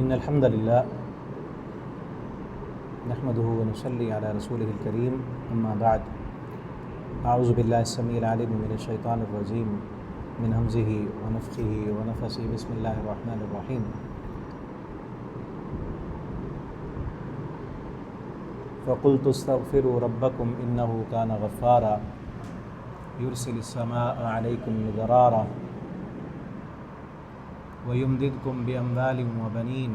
إن الحمد لله نحمده ونصلي على رسوله الكريم أما بعد أعوذ بالله السميع العليم من الشيطان الرجيم من همزه ونفخه ونفثه بسم الله الرحمن الرحيم فقلت استغفروا ربكم إنه كان غفارا يرسل السماء عليكم مدرارا ويمددكم بأموال وبنين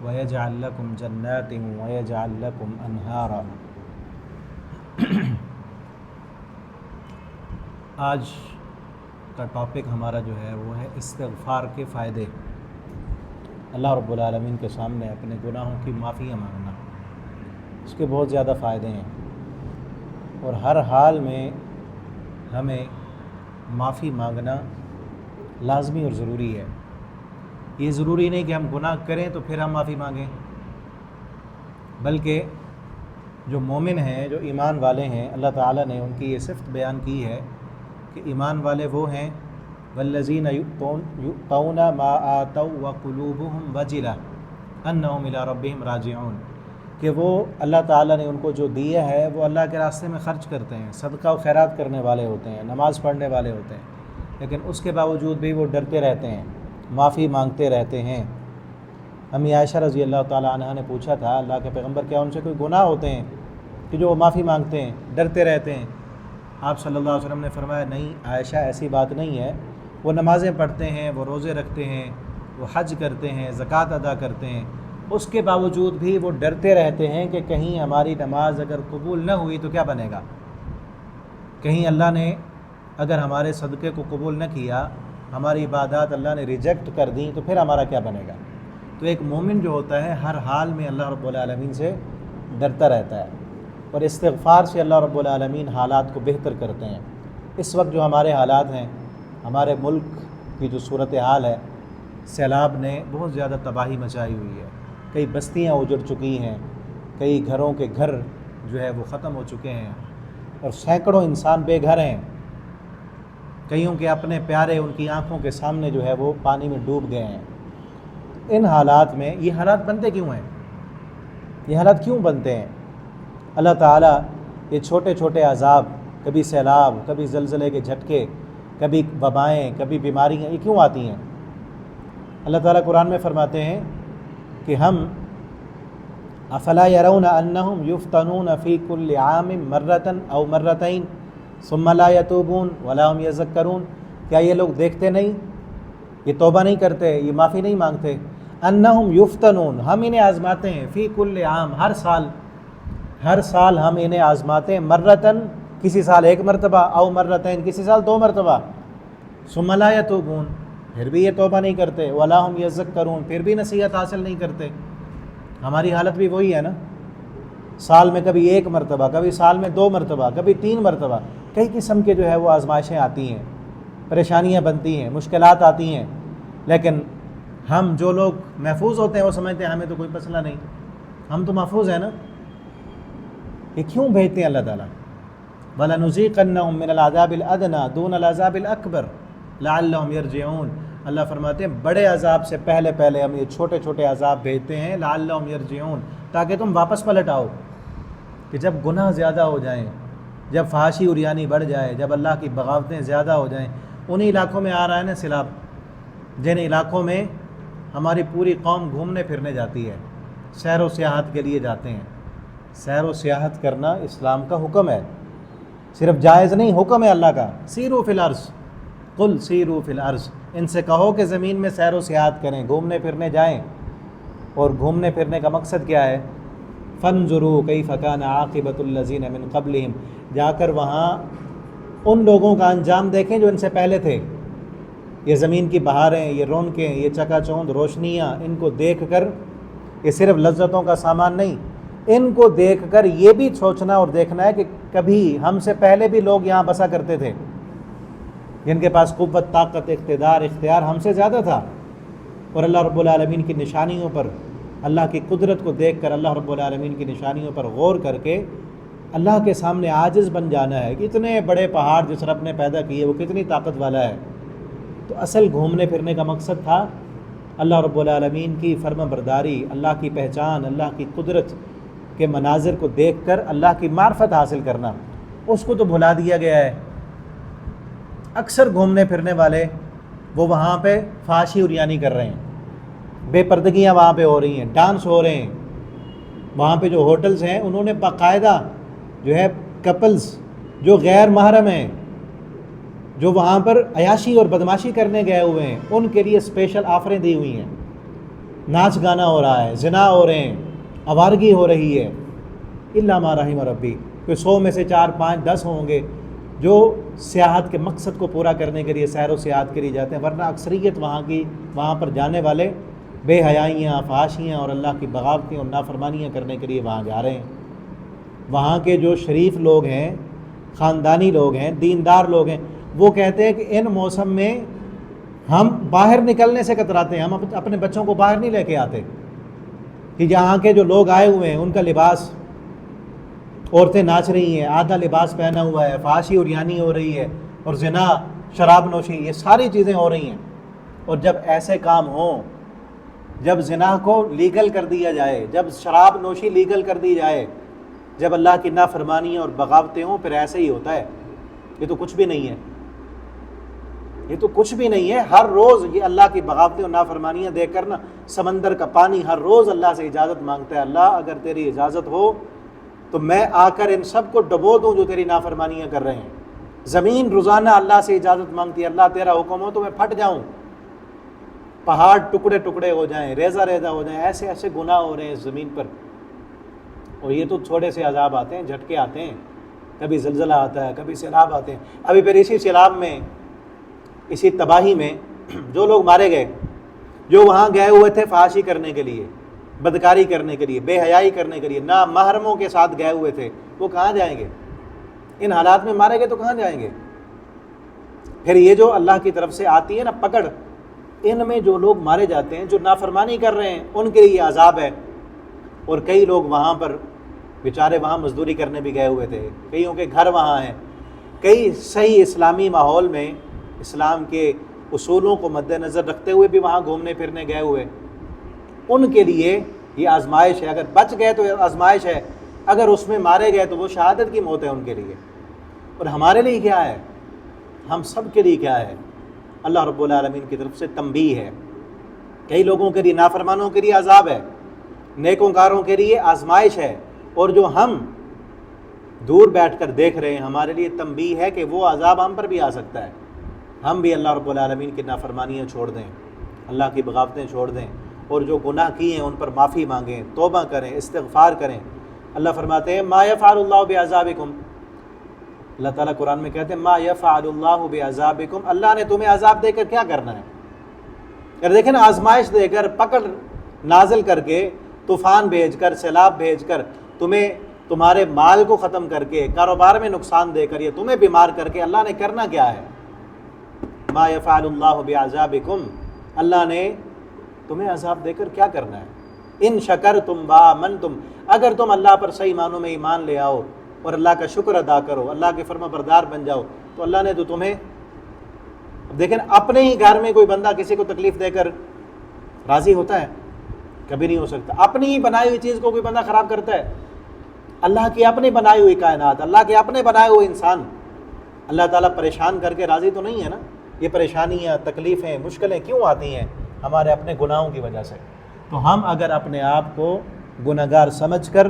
ويجعل لكم جنات ويجعل لكم أنهارا۔ آج کا ٹاپک ہمارا جو ہے وہ ہے استغفار کے فائدے۔ اللہ رب العالمین کے سامنے اپنے گناہوں کی معافیاں مانگنا، اس کے بہت زیادہ فائدے ہیں، اور ہر حال میں ہمیں معافی مانگنا لازمی اور ضروری ہے۔ یہ ضروری نہیں کہ ہم گناہ کریں تو پھر ہم معافی مانگیں، بلکہ جو مومن ہیں، جو ایمان والے ہیں، اللہ تعالیٰ نے ان کی یہ صفت بیان کی ہے کہ ایمان والے وہ ہیں والذین یؤتون ما آتوا وقلوبهم وجلہ انہم الی ربہم راجعون، کہ وہ اللہ تعالیٰ نے ان کو جو دیا ہے وہ اللہ کے راستے میں خرچ کرتے ہیں، صدقہ و خیرات کرنے والے ہوتے ہیں، نماز پڑھنے والے ہوتے ہیں، لیکن اس کے باوجود بھی وہ ڈرتے رہتے ہیں، معافی مانگتے رہتے ہیں۔ امی عائشہ رضی اللہ تعالیٰ عنہا نے پوچھا تھا اللہ کے پیغمبر کیا ان سے کوئی گناہ ہوتے ہیں کہ جو وہ معافی مانگتے ہیں، ڈرتے رہتے ہیں؟ آپ صلی اللہ علیہ وسلم نے فرمایا نہیں عائشہ، ایسی بات نہیں ہے، وہ نمازیں پڑھتے ہیں، وہ روزے رکھتے ہیں، وہ حج کرتے ہیں، زکوٰۃ ادا کرتے ہیں، اس کے باوجود بھی وہ ڈرتے رہتے ہیں کہ کہیں ہماری نماز اگر قبول نہ ہوئی تو کیا بنے گا، کہیں اللہ نے اگر ہمارے صدقے کو قبول نہ کیا، ہماری عبادات اللہ نے ریجیکٹ کر دیں تو پھر ہمارا کیا بنے گا۔ تو ایک مومن جو ہوتا ہے ہر حال میں اللہ رب العالمین سے ڈرتا رہتا ہے، اور استغفار سے اللہ رب العالمین حالات کو بہتر کرتے ہیں۔ اس وقت جو ہمارے حالات ہیں، ہمارے ملک کی جو صورتحال ہے، سیلاب نے بہت زیادہ تباہی مچائی ہوئی ہے، کئی بستیاں اجڑ چکی ہیں، کئی گھروں کے گھر جو ہے وہ ختم ہو چکے ہیں، اور سینکڑوں انسان بے گھر ہیں، کئیوں کے اپنے پیارے ان کی آنکھوں کے سامنے جو ہے وہ پانی میں ڈوب گئے ہیں۔ ان حالات میں یہ حالات بنتے کیوں ہیں؟ یہ حالات کیوں بنتے ہیں؟ اللہ تعالیٰ یہ چھوٹے چھوٹے عذاب، کبھی سیلاب، کبھی زلزلے کے جھٹکے، کبھی وبائیں، کبھی بیماریاں، یہ کیوں آتی ہیں؟ اللہ تعالیٰ قرآن میں فرماتے ہیں کہ ہم افلا یرون انہم یفتنون فی کل عام مرۃ او مرتین ثم لا یتوبون ولا هم یذکرون، کیا یہ لوگ دیکھتے نہیں، یہ توبہ نہیں کرتے، یہ معافی نہیں مانگتے؟ انہم یفتنون، ہم انہیں آزماتے ہیں، فی کل عام، ہر سال ہم انہیں آزماتے ہیں، مرتن، کسی سال ایک مرتبہ، او مرتین، کسی سال دو مرتبہ، ثم لا یتوبون، پھر بھی یہ توبہ نہیں کرتے، ولا هم یذکرون، پھر بھی نصیحت حاصل نہیں کرتے۔ ہماری حالت بھی وہی ہے نا، سال میں کبھی ایک مرتبہ، کبھی سال میں دو مرتبہ، کبھی تین مرتبہ، کئی قسم کے جو ہے وہ آزمائشیں آتی ہیں، پریشانیاں بنتی ہیں، مشکلات آتی ہیں، لیکن ہم جو لوگ محفوظ ہوتے ہیں وہ سمجھتے ہیں ہمیں تو کوئی مسئلہ نہیں، ہم تو محفوظ ہیں نا۔ یہ کیوں بھیجتے ہیں اللہ تعالیٰ؟ وَلَنُذِيقَنَّهُم مِّنَ الْعَذَابِ الْأَدْنَىٰ دُونَ الْعَذَابِ الْأَكْبَرِ لَعَلَّهُمْ يَرْجِعُونَ، اللہ فرماتے ہیں بڑے عذاب سے پہلے ہم یہ چھوٹے چھوٹے عذاب بھیجتے ہیں، لَعَلَّهُمْ يَرْجِعُونَ، تاکہ تم واپس پلٹ آؤ، کہ جب گناہ زیادہ ہو جائیں، جب فحاشی عریانی بڑھ جائے، جب اللہ کی بغاوتیں زیادہ ہو جائیں، انہی علاقوں میں آ رہا ہے نا سیلاب، جن علاقوں میں ہماری پوری قوم گھومنے پھرنے جاتی ہے، سیر و سیاحت کے لیے جاتے ہیں۔ سیر و سیاحت کرنا اسلام کا حکم ہے، صرف جائز نہیں، حکم ہے اللہ کا، سیروا فی الارض، قل سیروا فی الارض، ان سے کہو کہ زمین میں سیر و سیاحت کریں، گھومنے پھرنے جائیں۔ اور گھومنے پھرنے کا مقصد کیا ہے؟ فانظروا کیف کان عاقبۃ الذین من قبلہم، جا کر وہاں ان لوگوں کا انجام دیکھیں جو ان سے پہلے تھے۔ یہ زمین کی بہاریں، یہ رونقیں، یہ چکا چوند روشنیاں، ان کو دیکھ کر، یہ صرف لذتوں کا سامان نہیں، ان کو دیکھ کر یہ بھی سوچنا اور دیکھنا ہے کہ کبھی ہم سے پہلے بھی لوگ یہاں بسا کرتے تھے، جن کے پاس قوت، طاقت، اقتدار، اختیار ہم سے زیادہ تھا، اور اللہ رب العالمین کی نشانیوں پر، اللہ کی قدرت کو دیکھ کر، اللہ رب العالمین کی نشانیوں پر غور کر کے اللہ کے سامنے عاجز بن جانا ہے کہ اتنے بڑے پہاڑ جس رب نے پیدا کیے وہ کتنی طاقت والا ہے۔ تو اصل گھومنے پھرنے کا مقصد تھا اللہ رب العالمین کی فرما برداری، اللہ کی پہچان، اللہ کی قدرت کے مناظر کو دیکھ کر اللہ کی معرفت حاصل کرنا، اس کو تو بھلا دیا گیا ہے۔ اکثر گھومنے پھرنے والے وہ وہاں پہ فحاشی عریانی کر رہے ہیں، بے پردگیاں وہاں پہ ہو رہی ہیں، ڈانس ہو رہے ہیں۔ وہاں پہ جو ہوٹلز ہیں انہوں نے باقاعدہ جو ہے کپلز جو غیر محرم ہیں، جو وہاں پر عیاشی اور بدماشی کرنے گئے ہوئے ہیں، ان کے لیے اسپیشل آفریں دی ہوئی ہیں۔ ناچ گانا ہو رہا ہے، زنا ہو رہے ہیں، آوارگی ہو رہی ہے، الا ما رحم ربی۔ کوئی 100 میں سے 4 5 10 ہوں گے جو سیاحت کے مقصد کو پورا کرنے کے لیے سیر و سیاحت کے لیے جاتے ہیں، ورنہ اکثریت وہاں پر جانے والے بے حیائیاں، فحاشیاں اور اللہ کی بغاوتیں اور نافرمانیاں کرنے کے لیے وہاں جا رہے ہیں۔ وہاں کے جو شریف لوگ ہیں، خاندانی لوگ ہیں، دیندار لوگ ہیں، وہ کہتے ہیں کہ ان موسم میں ہم باہر نکلنے سے کتراتے ہیں، ہم اپنے بچوں کو باہر نہیں لے کے آتے کہ یہاں کے جو لوگ آئے ہوئے ہیں ان کا لباس، عورتیں ناچ رہی ہیں، آدھا لباس پہنا ہوا ہے، فحاشی عریانی ہو رہی ہے، اور زنا، شراب نوشی، یہ ساری چیزیں ہو رہی ہیں۔ اور جب ایسے کام ہوں، جب زنا کو لیگل کر دیا جائے، جب شراب نوشی لیگل کر دی جائے، جب اللہ کی نافرمانیاں اور بغاوتیں ہوں، پھر ایسے ہی ہوتا ہے۔ یہ تو کچھ بھی نہیں ہے، یہ تو کچھ بھی نہیں ہے۔ ہر روز یہ اللہ کی بغاوتیں اور نافرمانیاں دیکھ کر نا، سمندر کا پانی ہر روز اللہ سے اجازت مانگتا ہے، اللہ اگر تیری اجازت ہو تو میں آ کر ان سب کو ڈبو دوں جو تیری نافرمانیاں کر رہے ہیں۔ زمین روزانہ اللہ سے اجازت مانگتی ہے، اللہ تیرا حکم ہو تو میں پھٹ جاؤں، پہاڑ ٹکڑے ٹکڑے ہو جائیں، ریزہ ریزہ ہو جائیں، ایسے ایسے گناہ ہو رہے ہیں اس زمین پر۔ اور یہ تو تھوڑے سے عذاب آتے ہیں، جھٹکے آتے ہیں، کبھی زلزلہ آتا ہے، کبھی سیلاب آتے ہیں۔ ابھی پھر اسی سیلاب میں، اسی تباہی میں جو لوگ مارے گئے، جو وہاں گئے ہوئے تھے فحاشی کرنے کے لیے، بدکاری کرنے کے لیے، بے حیائی کرنے کے لیے، نامحرموں کے ساتھ گئے ہوئے تھے، وہ کہاں جائیں گے؟ ان حالات میں مارے گئے تو کہاں جائیں گے؟ پھر یہ جو اللہ کی طرف سے آتی ہے نا پکڑ، ان میں جو لوگ مارے جاتے ہیں، جو نافرمانی کر رہے ہیں، ان کے لیے یہ عذاب ہے۔ اور کئی لوگ وہاں پر بیچارے وہاں مزدوری کرنے بھی گئے ہوئے تھے، کئیوں کے گھر وہاں ہیں، کئی صحیح اسلامی ماحول میں اسلام کے اصولوں کو مد نظر رکھتے ہوئے بھی وہاں گھومنے پھرنے گئے ہوئے، ان کے لیے یہ آزمائش ہے۔ اگر بچ گئے تو آزمائش ہے، اگر اس میں مارے گئے تو وہ شہادت کی موت ہے ان کے لیے۔ اور ہمارے لیے کیا ہے؟ ہم سب کے لیے کیا ہے؟ اللہ رب العالمین کی طرف سے تنبیہ ہے۔ کئی لوگوں کے لیے، نافرمانوں کے لیے عذاب ہے، نیکوں کاروں کے لیے آزمائش ہے، اور جو ہم دور بیٹھ کر دیکھ رہے ہیں ہمارے لیے تنبیہ ہے کہ وہ عذاب ہم پر بھی آ سکتا ہے۔ ہم بھی اللہ رب العالمین کی نافرمانیاں چھوڑ دیں، اللہ کی بغاوتیں چھوڑ دیں، اور جو گناہ کیے ہیں ان پر معافی مانگیں، توبہ کریں، استغفار کریں۔ اللہ فرماتے ہیں ما یفعل اللہ بعذابکم، اللہ تعالیٰ قرآن میں کہتے ہیں ما یفعل اللہ بعذابکم، اللہ نے تمہیں عذاب دے کر کیا کرنا ہے؟ یار دیکھیں نا، آزمائش دے کر، پکڑ نازل کر کے، طوفان بھیج کر، سیلاب بھیج کر، تمہیں تمہارے مال کو ختم کر کے، کاروبار میں نقصان دے کر، یا تمہیں بیمار کر کے، اللہ نے کرنا کیا ہے؟ ما یفعل اللہ بعذابکم، اللہ نے تمہیں عذاب دے کر کیا کرنا ہے؟ ان شکرتم وآمنتم، اگر تم اللہ پر صحیح معنوں میں ایمان لے آؤ اور اللہ کا شکر ادا کرو، اللہ کے فرما بردار بن جاؤ، تو اللہ نے تو تمہیں، دیکھیں اپنے ہی گھر میں کوئی بندہ کسی کو تکلیف دے کر راضی ہوتا ہے؟ کبھی نہیں ہو سکتا۔ اپنی ہی بنائی ہوئی چیز کو کوئی بندہ خراب کرتا ہے؟ اللہ کی اپنی بنائی ہوئی کائنات، اللہ کے اپنے بنائے ہوئے انسان، اللہ تعالیٰ پریشان کر کے راضی تو نہیں ہے نا۔ یہ پریشانیاں، تکلیفیں، مشکلیں کیوں آتی ہیں؟ ہمارے اپنے گناہوں کی وجہ سے۔ تو ہم اگر اپنے آپ کو گنہگار سمجھ کر،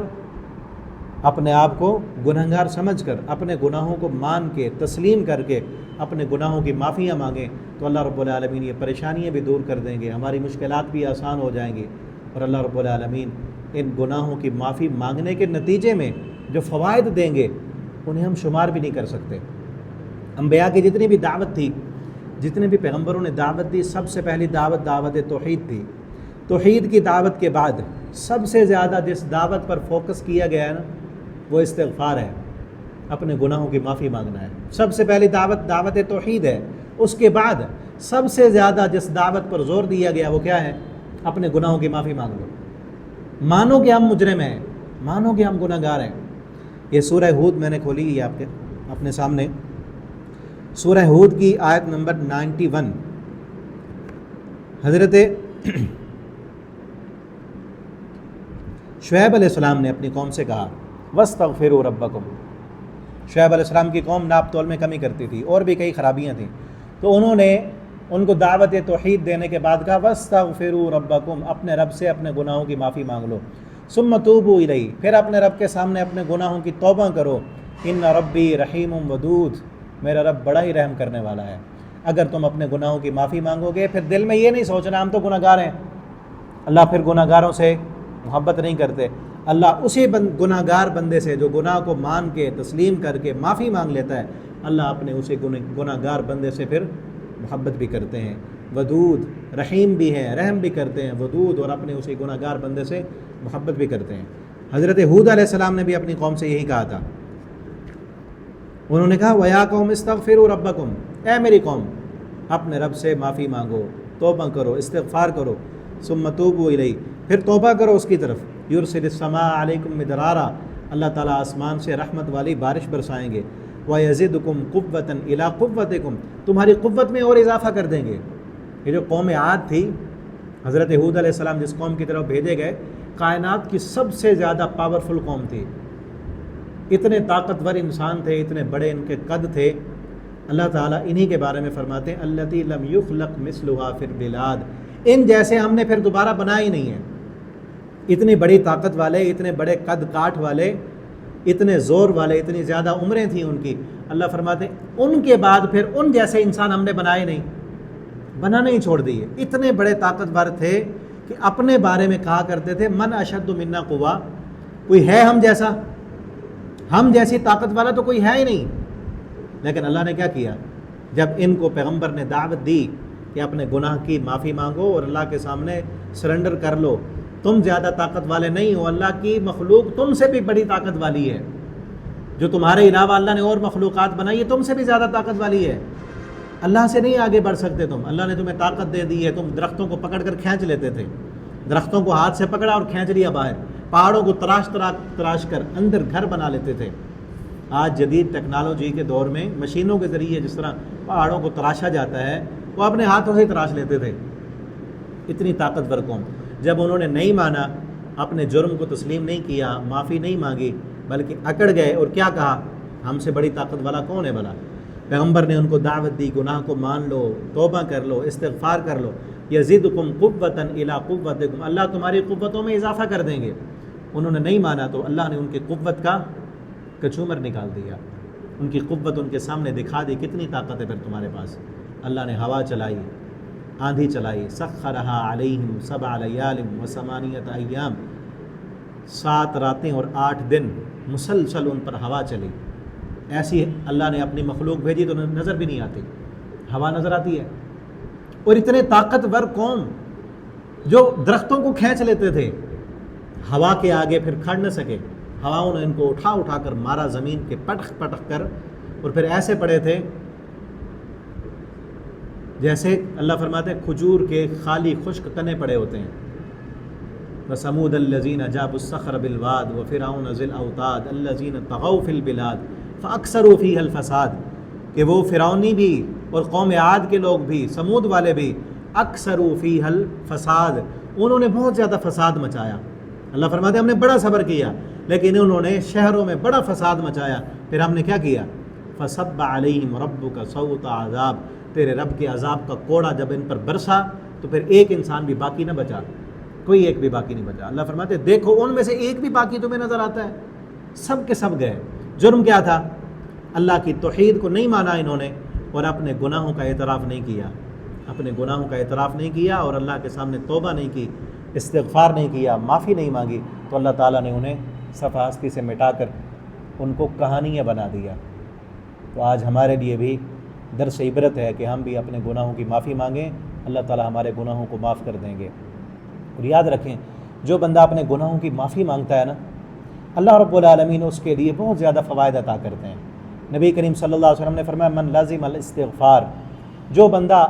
اپنے آپ کو گنہگار سمجھ کر، اپنے گناہوں کو مان کے، تسلیم کر کے اپنے گناہوں کی معافیاں مانگیں، تو اللہ رب العالمین یہ پریشانیاں بھی دور کر دیں گے، ہماری مشکلات بھی آسان ہو جائیں گی، اور اللہ رب العالمین ان گناہوں کی معافی مانگنے کے نتیجے میں جو فوائد دیں گے انہیں ہم شمار بھی نہیں کر سکتے۔ انبیاء کی جتنی بھی دعوت تھی، جتنے بھی پیغمبروں نے دعوت دی، سب سے پہلی دعوت توحید تھی۔ توحید کی دعوت کے بعد سب سے زیادہ جس دعوت پر فوکس کیا گیا ہے نا، وہ استغفار ہے، اپنے گناہوں کی معافی مانگنا ہے۔ سب سے پہلی دعوت توحید ہے۔ اس کے بعد سب سے زیادہ جس دعوت پر زور دیا گیا وہ کیا ہے؟ اپنے گناہوں کی معافی مانگ لو، مانو کہ ہم مجرم ہیں، مانو کہ ہم گناہ گار ہیں۔ یہ سورہ ہود میں نے کھولی ہے آپ کے اپنے سامنے، سورہ ہود کی آیت نمبر 91۔ حضرت شعیب علیہ السلام نے اپنی قوم سے کہا وَاسْتَغْفِرُوا رَبَّكُمْ. شعیب علیہ السلام کی قوم ناپ تول میں کمی کرتی تھی اور بھی کئی خرابیاں تھیں، تو انہوں نے ان کو دعوت توحید دینے کے بعد کہا وَاسْتَغْفِرُوا رَبَّكُمْ، اپنے رب سے اپنے گناہوں کی معافی مانگ لو، ثُمَّ تُوبُوا إِلَيْهِ، پھر اپنے رب کے سامنے اپنے گناہوں کی توبہ کرو، إِنَّ رَبِّي رَحِيمٌ وَدُودٌ، میرا رب بڑا ہی رحم کرنے والا ہے۔ اگر تم اپنے گناہوں کی معافی مانگو گے، پھر دل میں یہ نہیں سوچنا ہم تو گناہ گار ہیں، اللہ پھر گناہ گاروں سے محبت نہیں کرتے۔ اللہ اسی گناہ گار بندے سے جو گناہ کو مان کے تسلیم کر کے معافی مانگ لیتا ہے، اللہ اپنے اسی گناہ گار بندے سے پھر محبت بھی کرتے ہیں۔ ودود، رحیم بھی ہیں، رحم بھی کرتے ہیں، ودود، اور اپنے اسی گناہ گار بندے سے محبت بھی کرتے ہیں۔ حضرت ہود علیہ السلام نے بھی اپنی قوم سے یہی کہا تھا، انہوں نے کہا وَيَا قَوْمِ اسْتَغْفِرُوا رَبَّكُمْ، اے میری قوم اپنے رب سے معافی مانگو، توبہ کرو، استغفار کرو، ثُمَّ تُوبُوا إِلَيْهِ، پھر توبہ کرو اس کی طرف، يُرْسِلِ السَّمَاءَ عَلَيْكُمْ مِدْرَارًا، اللہ تعالیٰ آسمان سے رحمت والی بارش برسائیں گے، وَيَزِدُكُمْ قُوَّةً إِلَىٰ قُوَّتِكُمْ، تمہاری قوت میں اور اضافہ کر دیں گے۔ یہ جو قوم عاد تھی، حضرت ہود علیہ السلام جس قوم کی طرف بھیجے گئے، کائنات کی سب سے زیادہ پاورفل قوم تھی، اتنے طاقتور انسان تھے، اتنے بڑے ان کے قد تھے۔ اللہ تعالیٰ انہی کے بارے میں فرماتے ہیں الَّتِي لَمْ يُخْلَقْ مِثْلُهَا فِي الْبِلَادِ، ان جیسے ہم نے پھر دوبارہ بنا ہی نہیں ہے۔ اتنی بڑی طاقت والے، اتنے بڑے قد کاٹ والے، اتنے زور والے، اتنی زیادہ عمریں تھیں ان کی، اللہ فرماتے ہیں ان کے بعد پھر ان جیسے انسان ہم نے بنائے نہیں، بنانا ہی چھوڑ دیے۔ اتنے بڑے طاقتور تھے کہ اپنے بارے میں کہا کرتے تھے من اشد منا قوا، کوئی ہے ہم جیسا، ہم جیسی طاقت والا تو کوئی ہے ہی نہیں۔ لیکن اللہ نے کیا کیا، جب ان کو پیغمبر نے دعوت دی کہ اپنے گناہ کی معافی مانگو اور اللہ کے سامنے سرنڈر کر لو، تم زیادہ طاقت والے نہیں ہو، اللہ کی مخلوق تم سے بھی بڑی طاقت والی ہے، جو تمہارے علاوہ اللہ نے اور مخلوقات بنائی ہے تم سے بھی زیادہ طاقت والی ہے، اللہ سے نہیں آگے بڑھ سکتے تم، اللہ نے تمہیں طاقت دے دی ہے، تم درختوں کو پکڑ کر کھینچ لیتے تھے، درختوں کو ہاتھ سے پکڑا اور کھینچ لیا باہر، پہاڑوں کو تراش کر اندر گھر بنا لیتے تھے۔ آج جدید ٹیکنالوجی کے دور میں مشینوں کے ذریعے جس طرح پہاڑوں کو تراشا جاتا ہے، وہ اپنے ہاتھوں سے تراش لیتے تھے۔ اتنی طاقتور قوم، جب انہوں نے نہیں مانا، اپنے جرم کو تسلیم نہیں کیا، معافی نہیں مانگی، بلکہ اکڑ گئے اور کیا کہا ہم سے بڑی طاقت والا کون ہے بھلا؟ پیغمبر نے ان کو دعوت دی گناہ کو مان لو، توبہ کر لو، استغفار کر لو، یزیدکم قوۃ الی قوتکم، اللہ تمہاری قوتوں میں اضافہ کر دیں گے۔ انہوں نے نہیں مانا تو اللہ نے ان کی قوت کا کچومر نکال دیا، ان کی قوت ان کے سامنے دکھا دی، کتنی طاقت ہے پھر تمہارے پاس۔ اللہ نے ہوا چلائی، آندھی چلائی، سخرھا علیہم 7 لیال و8 ایام، 7 راتیں اور 8 دن مسلسل ان پر ہوا چلی۔ ایسی اللہ نے اپنی مخلوق بھیجی تو نظر بھی نہیں آتی، ہوا نظر آتی ہے۔ اور اتنے طاقتور قوم جو درختوں کو کھینچ لیتے تھے، ہوا کے آگے پھر کھڑ نہ سکے، ہواؤں نے ان کو اٹھا کر مارا زمین کے پٹخ کر، اور پھر ایسے پڑے تھے جیسے اللہ فرماتے ہیں کھجور کے خالی خشک تنے پڑے ہوتے ہیں۔ وَثَمُودَ الَّذِينَ جَابُوا الصَّخْرَ بِالْوَادِ وَفِرْعَوْنَ ذِي الْأَوْتَادِ الَّذِينَ طَغَوْا فِي الْبِلَادِ فَأَكْثَرُوا فِيهَا الْفَسَادَ، کہ وہ فرعونی بھی اور قوم عاد کے لوگ بھی، سمود والے بھی، اکثروا فیہا الفساد، انہوں نے بہت زیادہ فساد مچایا۔ اللہ فرماتے ہیں ہم نے بڑا صبر کیا، لیکن انہوں نے شہروں میں بڑا فساد مچایا، پھر ہم نے کیا کیا، فصب علیہم ربک صوت عذاب، تیرے رب کے عذاب کا کوڑا جب ان پر برسا تو پھر ایک انسان بھی باقی نہ بچا، کوئی ایک بھی باقی نہیں بچا۔ اللہ فرماتے ہیں دیکھو ان میں سے ایک بھی باقی تمہیں نظر آتا ہے؟ سب کے سب گئے۔ جرم کیا تھا؟ اللہ کی توحید کو نہیں مانا انہوں نے، اور اپنے گناہوں کا اعتراف نہیں کیا، اپنے گناہوں کا اعتراف نہیں کیا، اور اللہ کے سامنے توبہ نہیں کی، استغفار نہیں کیا، معافی نہیں مانگی، تو اللہ تعالیٰ نے انہیں صفحہ ہستی سے مٹا کر ان کو کہانیاں بنا دیا۔ تو آج ہمارے لیے بھی درس عبرت ہے کہ ہم بھی اپنے گناہوں کی معافی مانگیں، اللہ تعالیٰ ہمارے گناہوں کو معاف کر دیں گے۔ اور یاد رکھیں جو بندہ اپنے گناہوں کی معافی مانگتا ہے نا، اللہ رب العالمین اس کے لیے بہت زیادہ فوائد عطا کرتے ہیں۔ نبی کریم صلی اللہ علیہ وسلم نے فرمایا من لازم الاستغفار، جو بندہ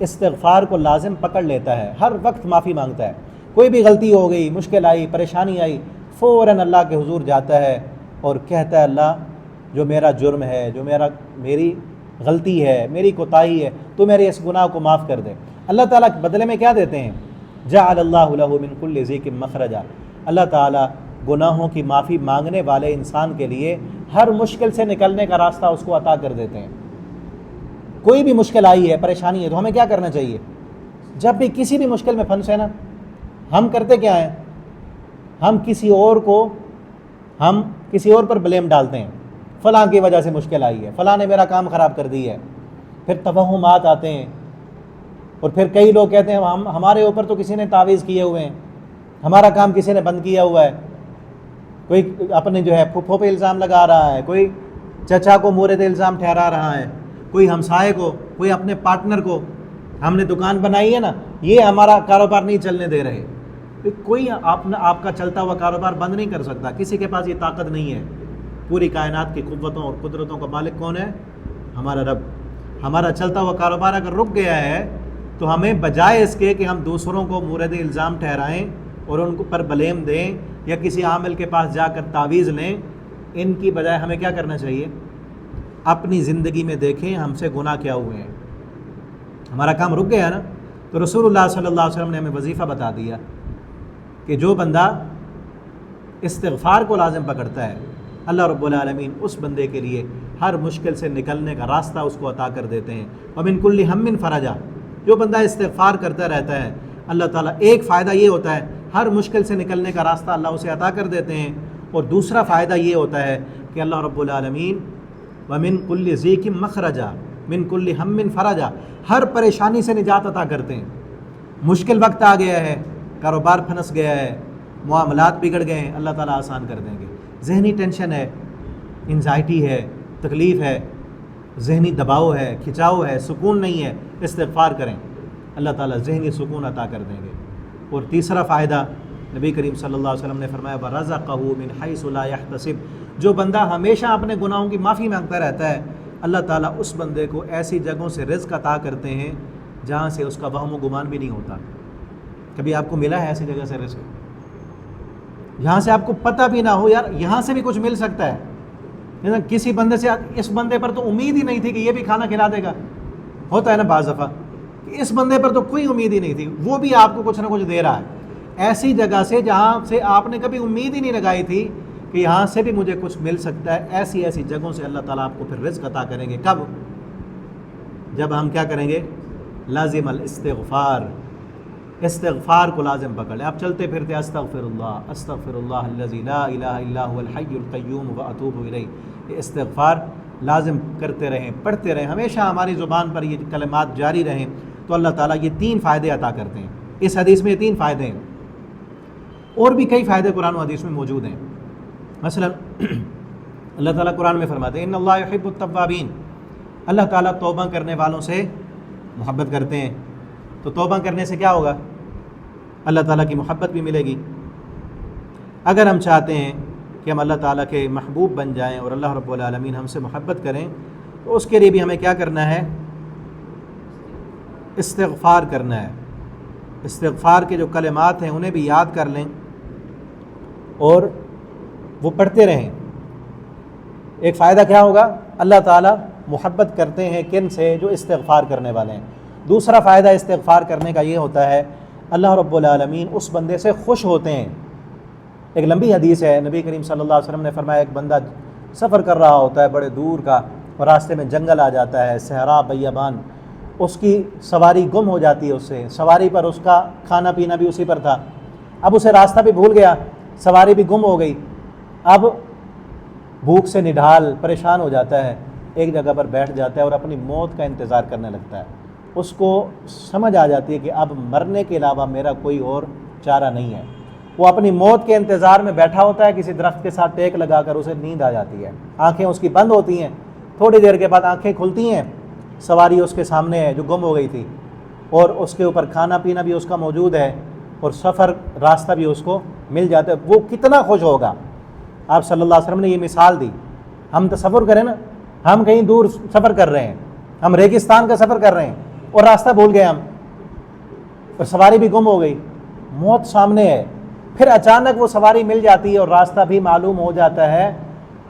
استغفار کو لازم پکڑ لیتا ہے، ہر وقت معافی مانگتا ہے، کوئی بھی غلطی ہو گئی، مشکل آئی، پریشانی آئی، فوراً اللہ کے حضور جاتا ہے اور کہتا ہے اللہ جو میرا جرم ہے، جو میری غلطی ہے، میری کوتاہی ہے، تو میرے اس گناہ کو معاف کر دے۔ اللہ تعالیٰ بدلے میں کیا دیتے ہیں؟ جعل اللہ لہ من کل ضیق مخرجا، اللہ تعالیٰ گناہوں کی معافی مانگنے والے انسان کے لیے ہر مشکل سے نکلنے کا راستہ اس کو عطا کر دیتے ہیں۔ کوئی بھی مشکل آئی ہے، پریشانی ہے، تو ہمیں کیا کرنا چاہیے؟ جب بھی کسی بھی مشکل میں پھنسے نا، ہم کرتے کیا ہیں؟ ہم کسی اور پر بلیم ڈالتے ہیں، فلاں کی وجہ سے مشکل آئی ہے، فلاں نے میرا کام خراب کر دی ہے، پھر توہمات آتے ہیں، اور پھر کئی لوگ کہتے ہیں ہمارے اوپر تو کسی نے تعویذ کیے ہوئے ہیں، ہمارا کام کسی نے بند کیا ہوا ہے، کوئی اپنے جو ہے پھپھو پہ الزام لگا رہا ہے، کوئی چچا کو مورد الزام ٹھہرا رہا ہے، کوئی ہمسائے کو، کوئی اپنے پارٹنر کو، ہم نے دکان بنائی ہے نا، یہ ہمارا کاروبار نہیں چلنے دے رہے۔ کوئی آپ کا چلتا ہوا کاروبار بند نہیں کر سکتا، کسی کے پاس یہ طاقت نہیں ہے۔ پوری کائنات کی قوتوں اور قدرتوں کا مالک کون ہے؟ ہمارا رب۔ ہمارا چلتا ہوا کاروبار اگر رک گیا ہے تو ہمیں بجائے اس کے کہ ہم دوسروں کو مورد الزام ٹھہرائیں اور ان پر بلیم دیں یا کسی عامل کے پاس جا کر تعویذ لیں، ان کی بجائے ہمیں کیا کرنا چاہیے؟ اپنی زندگی میں دیکھیں ہم سے گناہ کیا ہوئے ہیں۔ ہمارا کام رک گیا نا، تو رسول اللہ صلی اللہ علیہ وسلم نے ہمیں وظیفہ بتا دیا کہ جو بندہ استغفار کو لازم پکڑتا ہے، اللہ رب العالمین اس بندے کے لیے ہر مشکل سے نکلنے کا راستہ اس کو عطا کر دیتے ہیں۔ وَمِن كُلِّ هَمٍّ فَرَجًا، جو بندہ استغفار کرتا رہتا ہے اللہ تعالیٰ، ایک فائدہ یہ ہوتا ہے ہر مشکل سے نکلنے کا راستہ اللہ اسے عطا کر دیتے ہیں، اور دوسرا فائدہ یہ ہوتا ہے کہ اللہ رب العالمین وَمِن كُلِّ ضِيقٍ مَخْرَجًا مِن كُلِّ هَمٍّ فَرَجًا، ہر پریشانی سے نجات عطا کرتے ہیں۔ مشکل وقت آ گیا ہے، کاروبار پھنس گیا ہے، معاملات بگڑ گئے ہیں، اللہ تعالیٰ آسان کر دیں گے۔ ذہنی ٹینشن ہے، انزائٹی ہے، تکلیف ہے، ذہنی دباؤ ہے، کھچاؤ ہے، سکون نہیں ہے، استغفار کریں، اللہ تعالیٰ ذہنی سکون عطا کر دیں گے۔ اور تیسرا فائدہ نبی کریم صلی اللہ علیہ وسلم نے فرمایا وَرَزَقَهُ مِنْ حَيْثُ لَا يَحْتَسِبُ، جو بندہ ہمیشہ اپنے گناہوں کی معافی مانگتا رہتا ہے، اللہ تعالیٰ اس بندے کو ایسی جگہوں سے رزق عطا کرتے ہیں جہاں سے اس کا وہم و گمان بھی نہیں ہوتا۔ کبھی آپ کو ملا ہے ایسی جگہ سے رزق یہاں سے آپ کو پتہ بھی نہ ہو، یار یہاں سے بھی کچھ مل سکتا ہے؟ کسی بندے سے، اس بندے پر تو امید ہی نہیں تھی کہ یہ بھی کھانا کھلا دے گا، ہوتا ہے نا بعض دفعہ کہ اس بندے پر تو کوئی امید ہی نہیں تھی، وہ بھی آپ کو کچھ نہ کچھ دے رہا ہے۔ ایسی جگہ سے جہاں سے آپ نے کبھی امید ہی نہیں لگائی تھی کہ یہاں سے بھی مجھے کچھ مل سکتا ہے، ایسی جگہوں سے اللہ تعالیٰ آپ کو پھر رزق عطا کریں گے۔ کب؟ جب ہم کیا کریں گے؟ لازم الاستغفار، استغفار کو لازم پکڑ لیں۔ آپ چلتے پھرتے استغفر اللہ الذی لا الہ الا هو الحی القیوم واتوب الیہ، یہ استغفار لازم کرتے رہیں، پڑھتے رہیں، ہمیشہ ہماری زبان پر یہ کلمات جاری رہیں، تو اللہ تعالیٰ یہ 3 فائدے عطا کرتے ہیں۔ اس حدیث میں یہ 3 فائدے ہیں، اور بھی کئی فائدے قرآن و حدیث میں موجود ہیں۔ مثلا اللہ تعالیٰ قرآن میں فرماتے ہیں ان اللہ یحب التوابین، اللہ تعالیٰ توبہ کرنے والوں سے محبت کرتے ہیں۔ تو توبہ کرنے سے کیا ہوگا؟ اللہ تعالیٰ کی محبت بھی ملے گی۔ اگر ہم چاہتے ہیں کہ ہم اللہ تعالیٰ کے محبوب بن جائیں اور اللہ رب العالمین ہم سے محبت کریں، تو اس کے لیے بھی ہمیں کیا کرنا ہے؟ استغفار کرنا ہے۔ استغفار کے جو کلمات ہیں انہیں بھی یاد کر لیں اور وہ پڑھتے رہیں۔ ایک فائدہ کیا ہوگا؟ اللہ تعالیٰ محبت کرتے ہیں کن سے؟ جو استغفار کرنے والے ہیں۔ دوسرا فائدہ استغفار کرنے کا یہ ہوتا ہے اللہ رب العالمین اس بندے سے خوش ہوتے ہیں۔ ایک لمبی حدیث ہے، نبی کریم صلی اللہ علیہ وسلم نے فرمایا ایک بندہ سفر کر رہا ہوتا ہے بڑے دور کا، اور راستے میں جنگل آ جاتا ہے، صحرا بیابان، اس کی سواری گم ہو جاتی ہے، اس سے سواری پر اس کا کھانا پینا بھی اسی پر تھا، اب اسے راستہ بھی بھول گیا، سواری بھی گم ہو گئی، اب بھوک سے نڈھال پریشان ہو جاتا ہے، ایک جگہ پر بیٹھ جاتا ہے اور اپنی موت کا انتظار کرنے لگتا ہے۔ اس کو سمجھ آ جاتی ہے کہ اب مرنے کے علاوہ میرا کوئی اور چارہ نہیں ہے۔ وہ اپنی موت کے انتظار میں بیٹھا ہوتا ہے، کسی درخت کے ساتھ ٹیک لگا کر اسے نیند آ جاتی ہے، آنکھیں اس کی بند ہوتی ہیں، تھوڑی دیر کے بعد آنکھیں کھلتی ہیں، سواری اس کے سامنے ہے جو گم ہو گئی تھی، اور اس کے اوپر کھانا پینا بھی اس کا موجود ہے، اور سفر راستہ بھی اس کو مل جاتا ہے۔ وہ کتنا خوش ہوگا۔ آپ صلی اللہ علیہ وسلم نے یہ مثال دی۔ ہم تصور کریں نا، ہم کہیں دور سفر کر رہے ہیں، ہم ریگستان کا سفر کر رہے ہیں اور راستہ بھول گئے ہم، اور سواری بھی گم ہو گئی، موت سامنے ہے، پھر اچانک وہ سواری مل جاتی ہے اور راستہ بھی معلوم ہو جاتا ہے،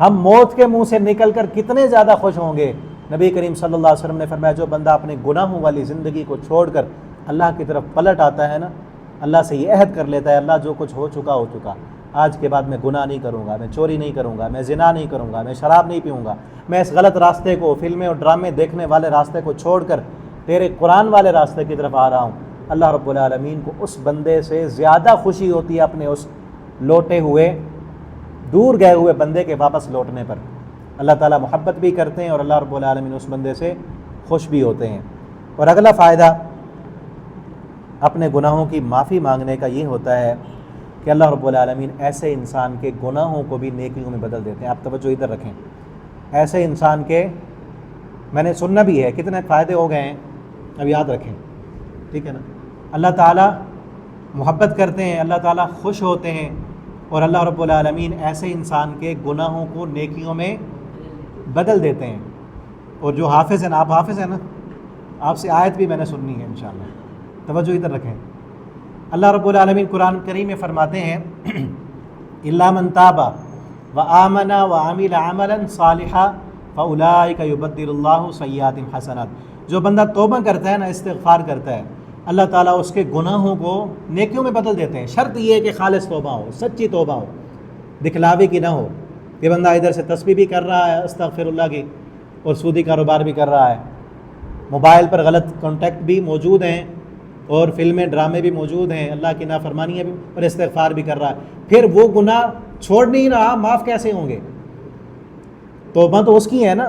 ہم موت کے منہ سے نکل کر کتنے زیادہ خوش ہوں گے۔ نبی کریم صلی اللہ علیہ وسلم نے فرمایا جو بندہ اپنے گناہوں والی زندگی کو چھوڑ کر اللہ کی طرف پلٹ آتا ہے نا، اللہ سے یہ عہد کر لیتا ہے اللہ جو کچھ ہو چکا ہو چکا، آج کے بعد میں گناہ نہیں کروں گا، میں چوری نہیں کروں گا، میں زنا نہیں کروں گا، میں شراب نہیں پیوں گا، میں اس غلط راستے کو، فلمیں اور ڈرامے دیکھنے والے راستے کو چھوڑ کر تیرے قرآن والے راستے کی طرف آ رہا ہوں۔ اللہ رب العالمین کو اس بندے سے زیادہ خوشی ہوتی ہے اپنے اس لوٹے ہوئے، دور گئے ہوئے بندے کے واپس لوٹنے پر۔ اللہ تعالیٰ محبت بھی کرتے ہیں اور اللہ رب العالمین اس بندے سے خوش بھی ہوتے ہیں۔ اور اگلا فائدہ اپنے گناہوں کی معافی مانگنے کا یہ ہوتا ہے کہ اللہ رب العالمین ایسے انسان کے گناہوں کو بھی نیکیوں میں بدل دیتے ہیں۔ آپ توجہ ادھر رکھیں، ایسے انسان کے، میں نے سننا بھی ہے کتنے فائدے ہو گئے ہیں، اب یاد رکھیں، ٹھیک ہے نا۔ اللہ تعالیٰ محبت کرتے ہیں، اللہ تعالیٰ خوش ہوتے ہیں، اور اللہ رب العالمین ایسے انسان کے گناہوں کو نیکیوں میں بدل دیتے ہیں۔ اور جو حافظ ہیں نا، آپ حافظ ہیں نا، آپ سے آیت بھی میں نے سننی ہے انشاءاللہ، توجہ ادھر رکھیں۔ اللہ رب العالمین قرآن کریم میں فرماتے ہیں الا من تاب وآمن وعمل عملا صالحا فاولئک یبدل اللہ سیئاتہم حسنات۔ جو بندہ توبہ کرتا ہے نا، استغفار کرتا ہے، اللہ تعالیٰ اس کے گناہوں کو نیکیوں میں بدل دیتے ہیں۔ شرط یہ ہے کہ خالص توبہ ہو، سچی توبہ ہو، دکھلاوے کی نہ ہو کہ بندہ ادھر سے تسبیح بھی کر رہا ہے استغفر اللہ کی، اور سودی کاروبار بھی کر رہا ہے، موبائل پر غلط کانٹیکٹ بھی موجود ہیں، اور فلمیں ڈرامے بھی موجود ہیں، اللہ کی نافرمانیاں بھی، اور استغفار بھی کر رہا ہے، پھر وہ گناہ چھوڑ نہیں رہا، معاف کیسے ہوں گے؟ توبہ تو اس کی ہے نا،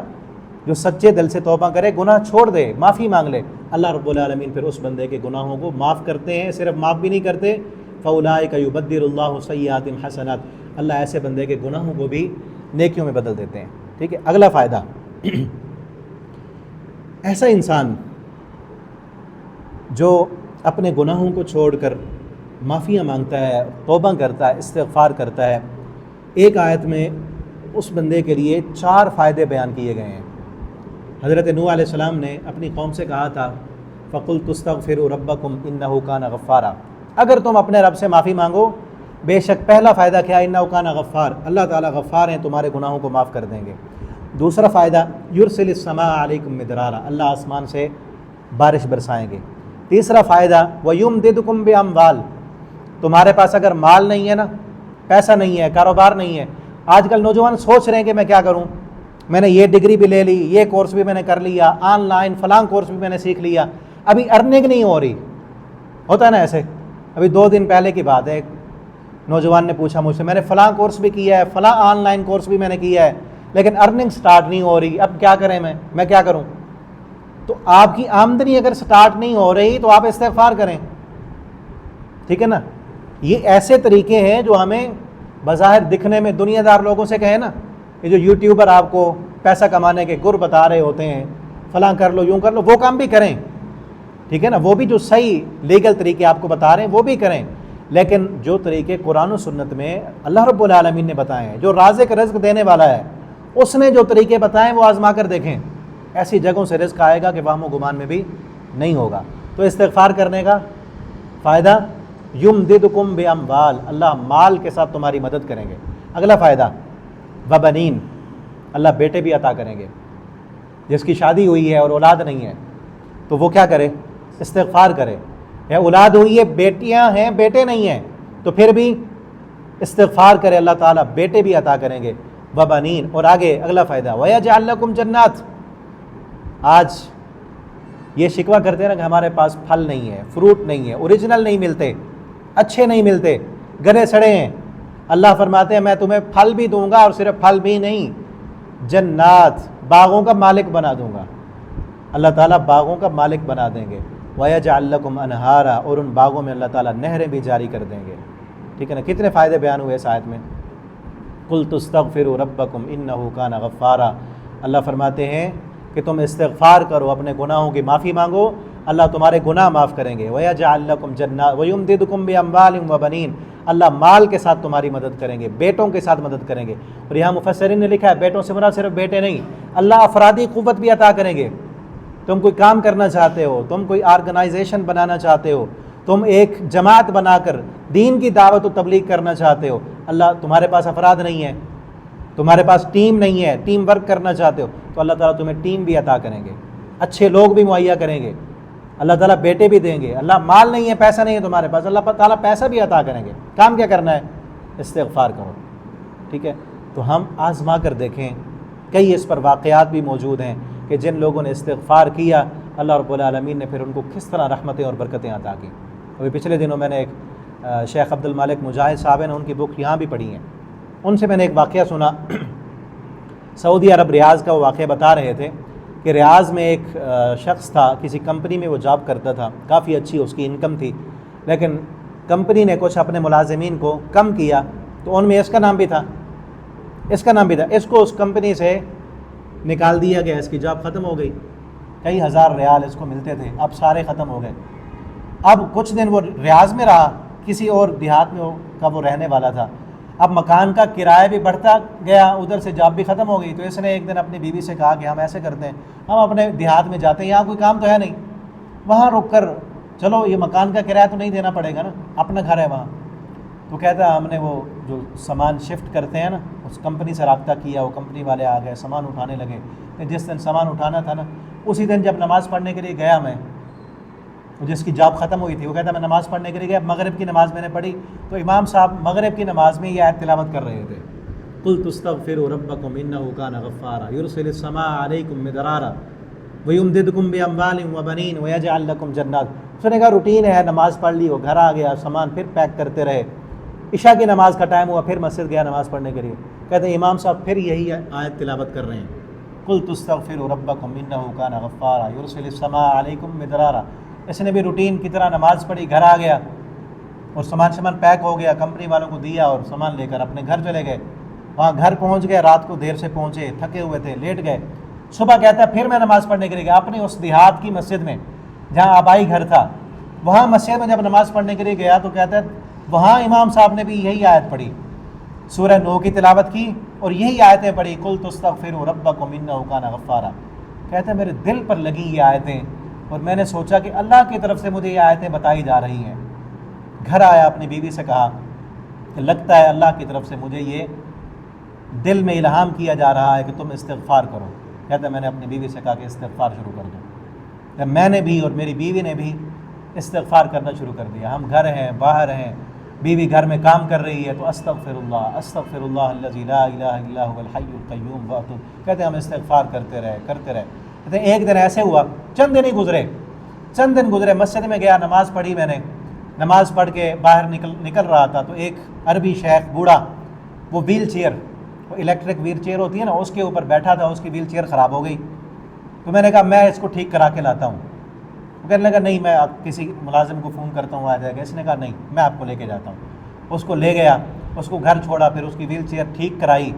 جو سچے دل سے توبہ کرے، گناہ چھوڑ دے، معافی مانگ لے، اللہ رب العالمین پھر اس بندے کے گناہوں کو معاف کرتے ہیں۔ صرف معاف بھی نہیں کرتے، فاولئک یبدل اللہ سیئاتہم حسنات، اللہ ایسے بندے کے گناہوں کو بھی نیکیوں میں بدل دیتے ہیں۔ ٹھیک ہے، اگلا فائدہ، ایسا انسان جو اپنے گناہوں کو چھوڑ کر معافیاں مانگتا ہے، توبہ کرتا ہے، استغفار کرتا ہے، ایک آیت میں اس بندے کے لیے 4 فائدے بیان کیے گئے ہیں۔ حضرت نوح علیہ السلام نے اپنی قوم سے کہا تھا فَقُلْتُ اسْتَغْفِرُوا رَبَّكُمْ إِنَّهُ كَانَ غَفَّارًا، اگر تم اپنے رب سے معافی مانگو، بے شک پہلا فائدہ کیا، إِنَّهُ كَانَ غَفَّار، اللہ تعالیٰ غفار ہیں، تمہارے گناہوں کو معاف کر دیں گے۔ دوسرا فائدہ يُرْسِلِ السَّمَاءَ عَلَيْكُمْ مِدْرَارًا، اللہ آسمان سے بارش برسائیں گے۔ تیسرا فائدہ وَيُمْدِدْكُمْ بِأَمْوَالٍ، تمہارے پاس اگر مال نہیں ہے نا، پیسہ نہیں ہے، کاروبار نہیں ہے، آج کل نوجوان سوچ رہے ہیں کہ میں کیا کروں، میں نے یہ ڈگری بھی لے لی، یہ کورس بھی میں نے کر لیا، آن لائن فلاں کورس بھی میں نے سیکھ لیا، ابھی ارننگ نہیں ہو رہی، ہوتا ہے نا ایسے۔ ابھی 2 دن پہلے کی بات ہے، ایک نوجوان نے پوچھا مجھ سے، میں نے فلاں کورس بھی کیا ہے، فلاں آن لائن کورس بھی میں نے کیا ہے، لیکن ارننگ سٹارٹ نہیں ہو رہی، اب کیا کریں، میں کیا کروں؟ تو آپ کی آمدنی اگر سٹارٹ نہیں ہو رہی تو آپ استغفار کریں، ٹھیک ہے نا۔ یہ ایسے طریقے ہیں جو ہمیں بظاہر دکھنے میں دنیا دار لوگوں سے کہیں نا، یہ جو یوٹیوبر آپ کو پیسہ کمانے کے گر بتا رہے ہوتے ہیں، فلاں کر لو، یوں کر لو، وہ کام بھی کریں، ٹھیک ہے نا، وہ بھی جو صحیح لیگل طریقے آپ کو بتا رہے ہیں وہ بھی کریں، لیکن جو طریقے قرآن و سنت میں اللہ رب العالمین نے بتائے ہیں، جو رازق رزق دینے والا ہے اس نے جو طریقے بتائے وہ آزما کر دیکھیں، ایسی جگہوں سے رزق آئے گا کہ وہم و گمان میں بھی نہیں ہوگا۔ تو استغفار کرنے کا فائدہ یمددکم باموال، اللہ مال کے ساتھ تمہاری مدد کریں گے۔ اگلا فائدہ وبنین، اللہ بیٹے بھی عطا کریں گے۔ جس کی شادی ہوئی ہے اور اولاد نہیں ہے تو وہ کیا کرے، استغفار کرے، یا اولاد ہوئی ہے، بیٹیاں ہیں، بیٹے نہیں ہیں، تو پھر بھی استغفار کرے، اللہ تعالیٰ بیٹے بھی عطا کریں گے۔ وبنین، اور آگے اگلا فائدہ وَيَجْعَلْ لَكُمْ جَنَّاتٍ، آج یہ شکوہ کرتے ہیں نا کہ ہمارے پاس پھل نہیں ہے، فروٹ نہیں ہے، اوریجنل نہیں ملتے، اچھے نہیں ملتے، گلے سڑے ہیں، اللہ فرماتے ہیں میں تمہیں پھل بھی دوں گا، اور صرف پھل بھی نہیں، جنات، باغوں کا مالک بنا دوں گا، اللہ تعالیٰ باغوں کا مالک بنا دیں گے۔ وَيَجْعَلْ لَكُمْ أَنْهَارًا، اور ان باغوں میں اللہ تعالیٰ نہریں بھی جاری کر دیں گے، ٹھیک ہے نا۔ کتنے فائدے بیان ہوئے اس آیت میں، قُلْتُ اسْتَغْفِرُوا رَبَّكُمْ إِنَّهُ كَانَ غَفَّارًا، اللہ فرماتے ہیں کہ تم استغفار کرو، اپنے گناہوں کی معافی مانگو، اللہ تمہارے گناہ معاف کریں گے۔ وَيَجْعَلْ لَكُمْ جَنَّاتٍ وَيُمْدِدْكُمْ بِأَمْوَالٍ وَبَنِينَ، اللہ مال کے ساتھ تمہاری مدد کریں گے، بیٹوں کے ساتھ مدد کریں گے۔ اور یہاں مفسرین نے لکھا ہے بیٹوں سے مراد صرف بیٹے نہیں، اللہ افرادی قوت بھی عطا کریں گے۔ تم کوئی کام کرنا چاہتے ہو، تم کوئی آرگنائزیشن بنانا چاہتے ہو، تم ایک جماعت بنا کر دین کی دعوت و تبلیغ کرنا چاہتے ہو، اللہ تمہارے پاس افراد نہیں ہے، تمہارے پاس ٹیم نہیں ہے، ٹیم ورک کرنا چاہتے ہو، تو اللہ تعالیٰ تمہیں ٹیم بھی عطا کریں گے، اچھے لوگ بھی مہیا کریں گے، اللہ تعالیٰ بیٹے بھی دیں گے، اللہ مال نہیں ہے، پیسہ نہیں ہے تمہارے پاس، اللہ تعالیٰ پیسہ بھی عطا کریں گے، کام کیا کرنا ہے؟ استغفار کرو، ٹھیک ہے؟ تو ہم آزما کر دیکھیں، کئی اس پر واقعات بھی موجود ہیں کہ جن لوگوں نے استغفار کیا اللہ رب العالمین نے پھر ان کو کس طرح رحمتیں اور برکتیں عطا کی۔ ابھی پچھلے دنوں میں نے ایک شیخ عبد المالک مجاہد صاحب نے ان کی بک یہاں بھی پڑھی ہیں، ان سے میں نے ایک واقعہ سنا، سعودی عرب ریاض کا وہ واقعہ بتا رہے تھے کہ ریاض میں ایک شخص تھا، کسی کمپنی میں وہ جاب کرتا تھا، کافی اچھی اس کی انکم تھی، لیکن کمپنی نے کچھ اپنے ملازمین کو کم کیا، تو ان میں اس کا نام بھی تھا، اس کو اس کمپنی سے نکال دیا گیا، اس کی جاب ختم ہو گئی، کئی ہزار ریال اس کو ملتے تھے، اب سارے ختم ہو گئے۔ اب کچھ دن وہ ریاض میں رہا، کسی اور دیہات میں کا وہ رہنے والا تھا، اب مکان کا کرایہ بھی بڑھتا گیا، ادھر سے جاب بھی ختم ہو گئی، تو اس نے ایک دن اپنی بیوی سے کہا کہ ہم ایسے کرتے ہیں، ہم اپنے دیہات میں جاتے ہیں، یہاں کوئی کام تو ہے نہیں، وہاں رک کر چلو یہ مکان کا کرایہ تو نہیں دینا پڑے گا نا، اپنا گھر ہے وہاں۔ تو کہتا ہے ہم نے وہ جو سامان شفٹ کرتے ہیں نا، اس کمپنی سے رابطہ کیا، وہ کمپنی والے آ گئے، سامان اٹھانے لگے، کہ جس دن سامان اٹھانا تھا نا، اسی دن جب نماز پڑھنے کے لیے گیا میں، جس کی جاب ختم ہوئی تھی، وہ کہتا ہے میں نماز پڑھنے کے لیے گیا، مغرب کی نماز میں نے پڑھی، تو امام صاحب مغرب کی نماز میں یہ آیت تلاوت کر رہے تھے، قُلْتُ اسْتَغْفِرُوا رَبَّكُمْ إِنَّهُ كَانَ غَفَّارًا يُرْسِلِ السَّمَاءَ عَلَيْكُمْ مِدْرَارًا وَيُمْدِدْكُمْ بِأَمْوَالٍ وَبَنِينَ وَيَجْعَلْ لَكُمْ جَنَّاتٍ۔ اس نے کہا روٹین ہے، نماز پڑھ لی، وہ گھر آ گیا، سامان پھر پیک کرتے رہے، عشاء کی نماز کا ٹائم ہوا، پھر مسجد گیا نماز پڑھنے کے لیے، کہتے ہیں امام صاحب پھر یہی آیت تلاوت کر رہے ہیں، قُلْتُ اسْتَغْفِرُوا رَبَّكُمْ إِنَّهُ كَانَ غَفَّارًا يُرْسِلِ السَّمَاءَ عَلَيْكُمْ مِدْرَارًا۔ اس نے بھی روٹین کی طرح نماز پڑھی، گھر آ گیا اور سامان پیک ہو گیا، کمپنی والوں کو دیا اور سامان لے کر اپنے گھر چلے گئے، وہاں گھر پہنچ گئے، رات کو دیر سے پہنچے، تھکے ہوئے تھے، لیٹ گئے، صبح کہتا ہے پھر میں نماز پڑھنے کے لیے گیا اپنی اس دیہات کی مسجد میں جہاں آبائی گھر تھا، وہاں مسجد میں جب نماز پڑھنے کے لیے گیا تو کہتا ہے وہاں امام صاحب نے بھی یہی آیت پڑھی، سورہ نو کی تلاوت کی اور یہی آیتیں پڑھی، قُلْتُ اسْتَغْفِرُوا رَبَّكُمْ إِنَّهُ كَانَ غَفَّارًا۔ کہتا ہے میرے دل پر لگی یہ آیتیں اور میں نے سوچا کہ اللہ کی طرف سے مجھے یہ آیتیں بتائی جا رہی ہیں، گھر آیا، اپنی بیوی سے کہا کہ لگتا ہے اللہ کی طرف سے مجھے یہ دل میں الہام کیا جا رہا ہے کہ تم استغفار کرو۔ کہتا ہے میں نے اپنی بیوی سے کہا کہ استغفار شروع کر دو، میں نے بھی اور میری بیوی نے بھی استغفار کرنا شروع کر دیا، ہم گھر ہیں، باہر ہیں، بیوی گھر میں کام کر رہی ہے تو استغفر اللہ الذی لا الہ الا هو الحی القیوم واتوب، کہتے ہیں ہم استغفار کرتے رہے۔ کہتے ہیں ایک دن ایسے ہوا، چند دن گزرے، مسجد میں گیا، نماز پڑھی، میں نے نماز پڑھ کے باہر نکل رہا تھا تو ایک عربی شیخ بوڑھا، وہ ویل چیئر، وہ الیکٹرک ویل چیئر ہوتی ہے نا، اس کے اوپر بیٹھا تھا، اس کی ویل چیئر خراب ہو گئی، تو میں نے کہا میں اس کو ٹھیک کرا کے لاتا ہوں۔ وہ کہنے لگا نہیں میں آپ کسی ملازم کو فون کرتا ہوں آ جائے گا، اس نے کہا نہیں میں آپ کو لے کے جاتا ہوں، اس کو لے گیا، اس کو گھر چھوڑا، پھر اس کی ویل چیئر ٹھیک کرائی،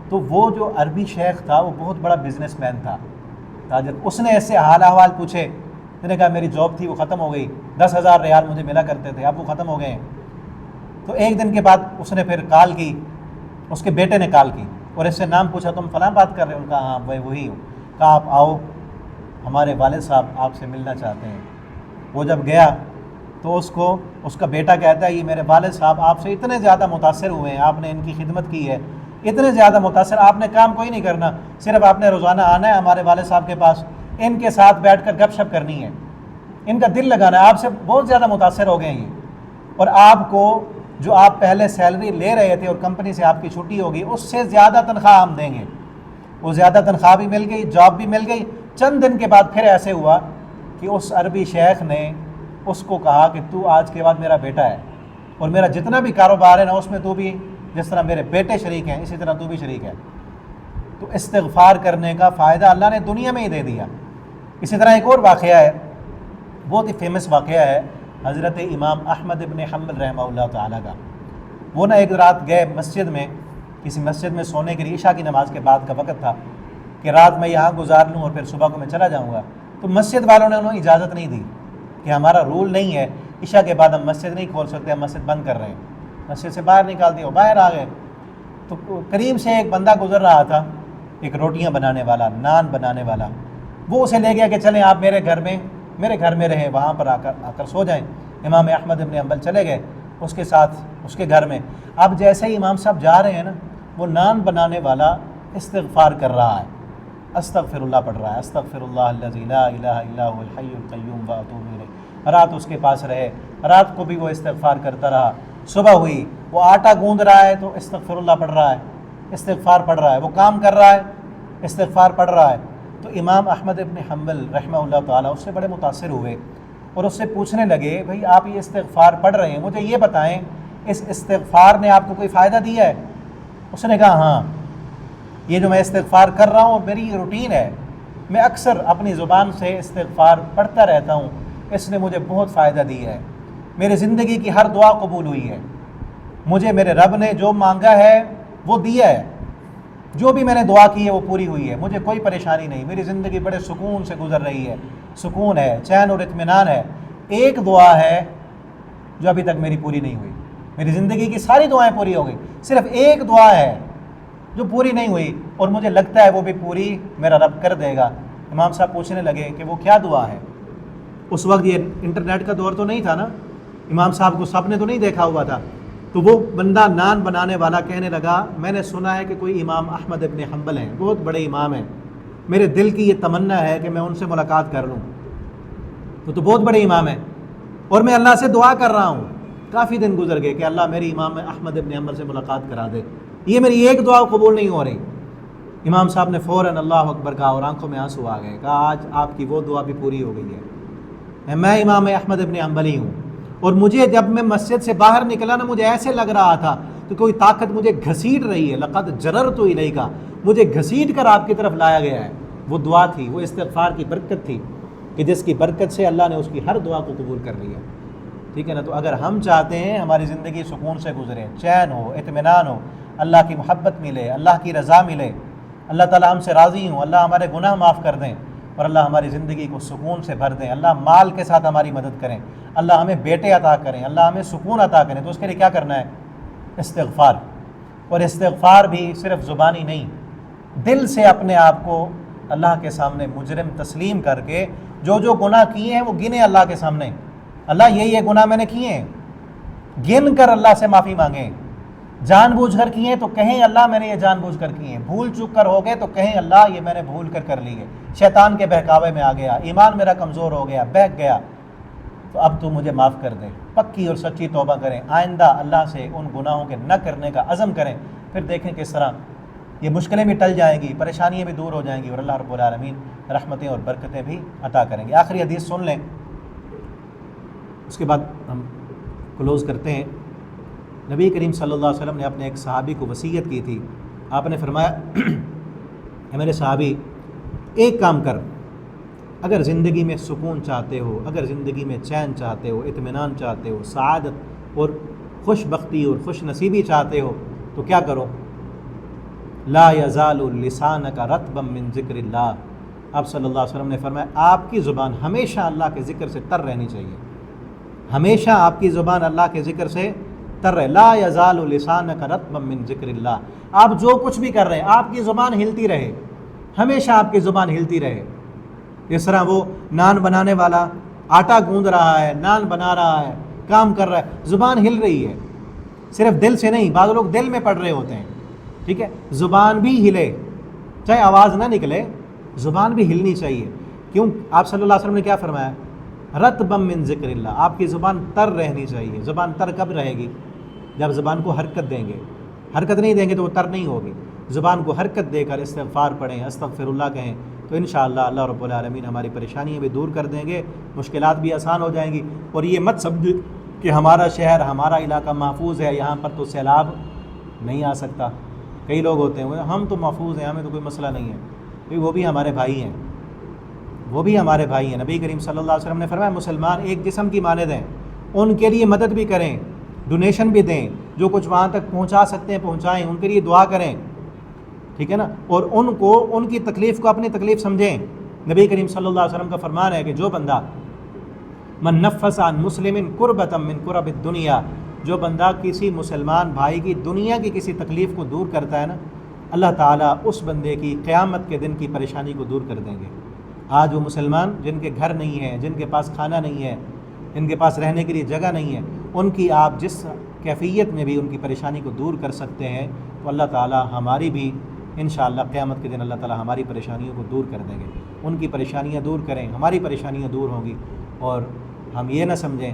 تو وہ جو عربی شیخ تھا وہ بہت بڑا بزنس مین تھا، تاجر، اس نے ایسے حال احوال پوچھے، میں نے کہا میری جاب تھی وہ ختم ہو گئی، 10,000 ریال مجھے ملا کرتے تھے، اب وہ ختم ہو گئے ہیں۔ تو ایک دن کے بعد اس نے پھر کال کی، اس کے بیٹے نے کال کی اور اس سے نام پوچھا تم فلاں بات کر رہے ہو؟ ان کا ہاں بھائی وہی ہوں۔ کہا آپ آؤ، ہمارے والد صاحب آپ سے ملنا چاہتے ہیں۔ وہ جب گیا تو اس کا بیٹا کہتا ہے یہ میرے والد صاحب آپ سے اتنے زیادہ متاثر ہوئے ہیں، آپ نے ان کی خدمت کی ہے، اتنے زیادہ متاثر، آپ نے کام کوئی نہیں کرنا، صرف آپ نے روزانہ آنا ہے ہمارے والد صاحب کے پاس، ان کے ساتھ بیٹھ کر گپ شپ کرنی ہے، ان کا دل لگانا ہے، آپ سے بہت زیادہ متاثر ہو گئے ہیں یہ، اور آپ کو جو آپ پہلے سیلری لے رہے تھے اور کمپنی سے آپ کی چھٹی ہوگی اس سے زیادہ تنخواہ ہم دیں گے۔ وہ زیادہ تنخواہ بھی مل گئی، جاب بھی مل گئی۔ چند دن کے بعد پھر ایسے ہوا کہ اس عربی شیخ نے اس کو کہا کہ تو آج کے بعد میرا بیٹا ہے اور میرا جتنا بھی کاروبار ہے نا اس میں تو بھی جس طرح میرے بیٹے شریک ہیں اسی طرح تو بھی شریک ہے۔ تو استغفار کرنے کا فائدہ اللہ نے دنیا میں ہی دے دیا۔ اسی طرح ایک اور واقعہ ہے، بہت ہی فیمس واقعہ ہے حضرت امام احمد ابن حنبل رحمہ اللہ تعالیٰ کا۔ وہ ایک رات گئے مسجد میں، کسی مسجد میں سونے کے لیے، عشاء کی نماز کے بعد کا وقت تھا کہ رات میں یہاں گزار لوں اور پھر صبح کو میں چلا جاؤں گا۔ تو مسجد والوں نے انہیں اجازت نہیں دی کہ ہمارا رول نہیں ہے عشاء کے بعد ہم مسجد نہیں کھول سکتے، ہم مسجد بند کر رہے ہیں، مسجد سے باہر نکال دیا، وہ باہر آ گئے۔ تو قریب سے ایک بندہ گزر رہا تھا، ایک روٹیاں بنانے والا، نان بنانے والا، وہ اسے لے گیا کہ چلیں آپ میرے گھر میں رہیں، وہاں پر آ کر سو جائیں۔ امام احمد ابن حنبل چلے گئے اس کے ساتھ اس کے گھر میں۔ اب جیسے ہی امام صاحب جا رہے ہیں نا، وہ نان بنانے والا استغفار کر رہا ہے، استغفر اللہ پڑھ رہا ہے، استغفر اللہ الذی لا الہ الا هو الحی القیوم واتوب الیہ، رات اس کے پاس رہے، رات کو بھی وہ استغفار کرتا رہا، صبح ہوئی وہ آٹا گوندھ رہا ہے تو استغفر اللہ پڑھ رہا ہے، استغفار پڑھ رہا ہے، وہ کام کر رہا ہے استغفار پڑھ رہا ہے۔ تو امام احمد ابن حنبل رحمہ اللہ تعالیٰ اس سے بڑے متاثر ہوئے اور اس سے پوچھنے لگے بھئی آپ یہ استغفار پڑھ رہے ہیں، مجھے یہ بتائیں اس استغفار نے آپ کو کوئی فائدہ دیا ہے؟ اس نے کہا ہاں، یہ جو میں استغفار کر رہا ہوں میری روٹین ہے، میں اکثر اپنی زبان سے استغفار پڑھتا رہتا ہوں، اس نے مجھے بہت فائدہ دیا ہے، میری زندگی کی ہر دعا قبول ہوئی ہے، مجھے میرے رب نے جو مانگا ہے وہ دیا ہے، جو بھی میں نے دعا کی ہے وہ پوری ہوئی ہے، مجھے کوئی پریشانی نہیں، میری زندگی بڑے سکون سے گزر رہی ہے، سکون ہے، چین اور اطمینان ہے۔ ایک دعا ہے جو ابھی تک میری پوری نہیں ہوئی، میری زندگی کی ساری دعائیں پوری ہو گئی، صرف ایک دعا ہے جو پوری نہیں ہوئی اور مجھے لگتا ہے وہ بھی پوری میرا رب کر دے گا۔ امام صاحب پوچھنے لگے کہ وہ کیا دعا ہے؟ اس وقت یہ انٹرنیٹ کا دور تو نہیں تھا نا، امام صاحب کو سب نے تو نہیں دیکھا ہوا تھا، تو وہ بندہ نان بنانے والا کہنے لگا میں نے سنا ہے کہ کوئی امام احمد ابن حنبل ہیں، بہت بڑے امام ہیں، میرے دل کی یہ تمنا ہے کہ میں ان سے ملاقات کر لوں، وہ تو بہت بڑے امام ہیں اور میں اللہ سے دعا کر رہا ہوں، کافی دن گزر گئے کہ اللہ میری امام احمد ابن حنبل سے ملاقات کرا دے، یہ میری ایک دعا قبول نہیں ہو رہی۔ امام صاحب نے فوراً اللہ اکبر کہا اور آنکھوں میں آنسو آ گئے، کہا آج آپ کی وہ دعا بھی پوری ہو گئی ہے، میں امام احمد ابن حنبل ہی ہوں، اور مجھے جب میں مسجد سے باہر نکلا نا مجھے ایسے لگ رہا تھا کہ کوئی طاقت مجھے گھسیٹ رہی ہے، لقد جررت الیک، مجھے گھسیٹ کر آپ کی طرف لایا گیا ہے۔ وہ دعا تھی، وہ استغفار کی برکت تھی کہ جس کی برکت سے اللہ نے اس کی ہر دعا کو قبول کر لیا، ٹھیک ہے نا۔ تو اگر ہم چاہتے ہیں ہماری زندگی سکون سے گزرے، چین ہو، اطمینان ہو، اللہ کی محبت ملے، اللہ کی رضا ملے، اللہ تعالیٰ ہم سے راضی ہوں، اللہ ہمارے گناہ معاف کر دیں اور اللہ ہماری زندگی کو سکون سے بھر دیں، اللہ مال کے ساتھ ہماری مدد کریں، اللہ ہمیں بیٹے عطا کریں، اللہ ہمیں سکون عطا کریں، تو اس کے لیے کیا کرنا ہے؟ استغفار۔ اور استغفار بھی صرف زبانی نہیں، دل سے اپنے آپ کو اللہ کے سامنے مجرم تسلیم کر کے جو گناہ کیے ہیں وہ گنے اللہ کے سامنے، اللہ یہ گناہ میں نے کیے ہیں، گن کر اللہ سے معافی مانگیں، جان بوجھ کر کیے تو کہیں اللہ میں نے یہ جان بوجھ کر کیے ہیں، بھول چک کر ہو گئے تو کہیں اللہ یہ میں نے بھول کر لی ہے، شیطان کے بہکاوے میں آ گیا، ایمان میرا کمزور ہو گیا، بہک گیا، تو اب تو مجھے معاف کر دے، پکی اور سچی توبہ کریں، آئندہ اللہ سے ان گناہوں کے نہ کرنے کا عزم کریں، پھر دیکھیں کس طرح یہ مشکلیں بھی ٹل جائیں گی، پریشانیاں بھی دور ہو جائیں گی اور اللہ رب العالمین رحمتیں اور برکتیں بھی عطا کریں گے۔ آخری حدیث سن لیں، اس کے بعد ہم کلوز کرتے ہیں۔ نبی کریم صلی اللہ علیہ وسلم نے اپنے ایک صحابی کو وصیت کی تھی، آپ نے فرمایا کہ میرے صحابی ایک کام کر، اگر زندگی میں سکون چاہتے ہو، اگر زندگی میں چین چاہتے ہو، اطمینان چاہتے ہو، سعادت اور خوش بختی اور خوش نصیبی چاہتے ہو تو کیا کرو؟ لا یزال لسانک رطبا من ذکر اللہ، آپ صلی اللہ علیہ وسلم نے فرمایا آپ کی زبان ہمیشہ اللہ کے ذکر سے تر رہنی چاہیے، ہمیشہ آپ کی زبان اللہ کے ذکر سے تر رہے، لا یزال لسانک رطبا من ذکر اللہ، آپ جو کچھ بھی کر رہے ہیں آپ کی زبان ہلتی رہے، ہمیشہ آپ کی زبان ہلتی رہے۔ جس طرح وہ نان بنانے والا آٹا گوندھ رہا ہے، نان بنا رہا ہے، کام کر رہا ہے، زبان ہل رہی ہے، صرف دل سے نہیں، بعض لوگ دل میں پڑھ رہے ہوتے ہیں، ٹھیک ہے، زبان بھی ہلے، چاہے آواز نہ نکلے، زبان بھی ہلنی چاہیے۔ کیوں؟ آپ صلی اللہ علیہ وسلم نے کیا فرمایا؟ رطبا من ذکر اللہ، آپ کی زبان تر رہنی چاہیے۔ زبان تر کب رہے گی؟ جب زبان کو حرکت دیں گے، حرکت نہیں دیں گے تو وہ تر نہیں ہوگی، زبان کو حرکت دے کر استغفار پڑھیں، استغفر اللہ کہیں، تو انشاءاللہ اللہ رب العالمین ہماری پریشانیاں بھی دور کر دیں گے، مشکلات بھی آسان ہو جائیں گی۔ اور یہ مت سمجھ کہ ہمارا شہر، ہمارا علاقہ محفوظ ہے، یہاں پر تو سیلاب نہیں آ سکتا۔ کئی لوگ ہوتے ہیں ہم تو محفوظ ہیں، ہمیں تو کوئی مسئلہ نہیں ہے، وہ بھی ہمارے بھائی ہیں، وہ بھی ہمارے بھائی ہیں۔ نبی کریم صلی اللہ علیہ وسلم نے فرمایا مسلمان ایک جسم کی مانند ہیں، ان کے لیے مدد بھی کریں، ڈونیشن بھی دیں، جو کچھ وہاں تک پہنچا سکتے ہیں پہنچائیں، ان کے لیے دعا کریں، ٹھیک ہے نا، اور ان کو ان کی تکلیف کو اپنی تکلیف سمجھیں۔ نبی کریم صلی اللہ علیہ وسلم کا فرمان ہے کہ جو بندہ من نفس عن مسلم کربۃ من کرب الدنیا، جو بندہ کسی مسلمان بھائی کی دنیا کی کسی تکلیف کو دور کرتا ہے نا، اللہ تعالیٰ اس بندے کی قیامت کے دن کی پریشانی کو دور کر دیں گے۔ آج وہ مسلمان جن کے گھر نہیں ہے، جن کے پاس کھانا نہیں ہے، جن کے پاس رہنے کے لیے جگہ نہیں ہے، ان کی آپ جس کیفیت میں بھی ان کی پریشانی کو دور کر سکتے ہیں، تو اللہ تعالیٰ ہماری بھی انشاءاللہ قیامت کے دن اللہ تعالیٰ ہماری پریشانیوں کو دور کر دیں گے، ان کی پریشانیاں دور کریں، ہماری پریشانیاں دور ہوں گی، اور ہم یہ نہ سمجھیں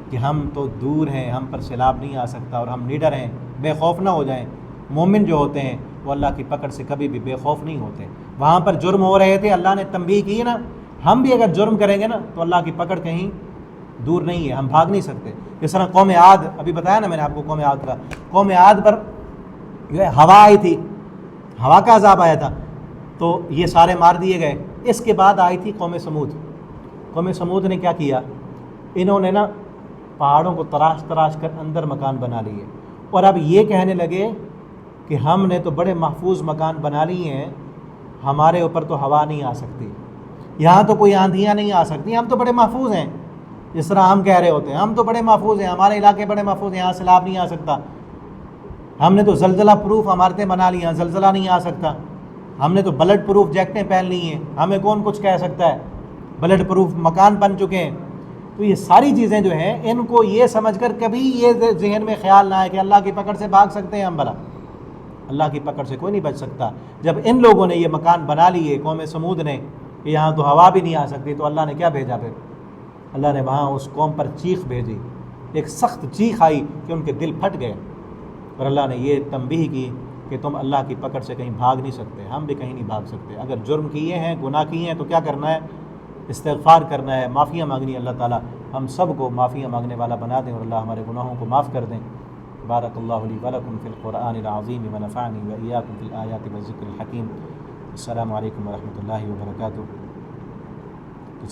کہ ہم تو دور ہیں، ہم پر سیلاب نہیں آ سکتا اور ہم نڈر ہیں، بے خوف نہ ہو جائیں۔ مومن جو ہوتے ہیں وہ اللہ کی پکڑ سے کبھی بھی بے خوف نہیں ہوتے۔ وہاں پر جرم ہو رہے تھے، اللہ نے تنبیہ کی نا، ہم بھی اگر جرم کریں گے نا تو اللہ کی پکڑ کہیں دور نہیں ہے، ہم بھاگ نہیں سکتے۔ جس طرح قوم عاد، ابھی بتایا نا میں نے آپ کو قوم عاد کا، قوم عاد پر جو ہے ہوا آئی تھی، ہوا کا عذاب آیا تھا تو یہ سارے مار دیے گئے۔ اس کے بعد آئی تھی قوم سمود۔ قوم سمود نے کیا کیا، انہوں نے نا پہاڑوں کو تراش تراش کر اندر مکان بنا لیے، اور اب یہ کہنے لگے کہ ہم نے تو بڑے محفوظ مکان بنا لیے ہیں، ہمارے اوپر تو ہوا نہیں آ سکتی، یہاں تو کوئی آندھیاں نہیں آ سکتی، ہم تو بڑے محفوظ ہیں۔ جس طرح ہم کہہ رہے ہوتے ہیں ہم تو بڑے محفوظ ہیں، ہمارے علاقے بڑے محفوظ ہیں، یہاں سیلاب نہیں آ سکتا، ہم نے تو زلزلہ پروف عمارتیں بنا لی ہیں، زلزلہ نہیں آ سکتا، ہم نے تو بلٹ پروف جیکٹیں پہن لی ہیں، ہمیں کون کچھ کہہ سکتا ہے، بلٹ پروف مکان بن چکے ہیں۔ تو یہ ساری چیزیں جو ہیں ان کو یہ سمجھ کر کبھی یہ ذہن میں خیال نہ آئے کہ اللہ کی پکڑ سے بھاگ سکتے ہیں ہم، بھلا اللہ کی پکڑ سے کوئی نہیں بچ سکتا۔ جب ان لوگوں نے یہ مکان بنا لیے قوم سمود نے کہ یہاں تو ہوا بھی نہیں آ سکتی، تو اللہ نے کیا بھیجا پھر؟ اللہ نے وہاں اس قوم پر چیخ بھیجی، ایک سخت چیخ آئی کہ ان کے دل پھٹ گئے، اور اللہ نے یہ تنبیہ کی کہ تم اللہ کی پکڑ سے کہیں بھاگ نہیں سکتے، ہم بھی کہیں نہیں بھاگ سکتے۔ اگر جرم کیے ہیں، گناہ کیے ہیں تو کیا کرنا ہے؟ استغفار کرنا ہے، معافیاں مانگنی ہے۔ اللہ تعالیٰ ہم سب کو معافیاں مانگنے والا بنا دیں اور اللہ ہمارے گناہوں کو معاف کر دیں۔ بارک اللہ لی ولکم فی القرآن العظیم ونفعنی وإیاکم فی الآیات والذکر الحکیم۔ السلام علیکم ورحمۃ اللہ وبرکاتہ۔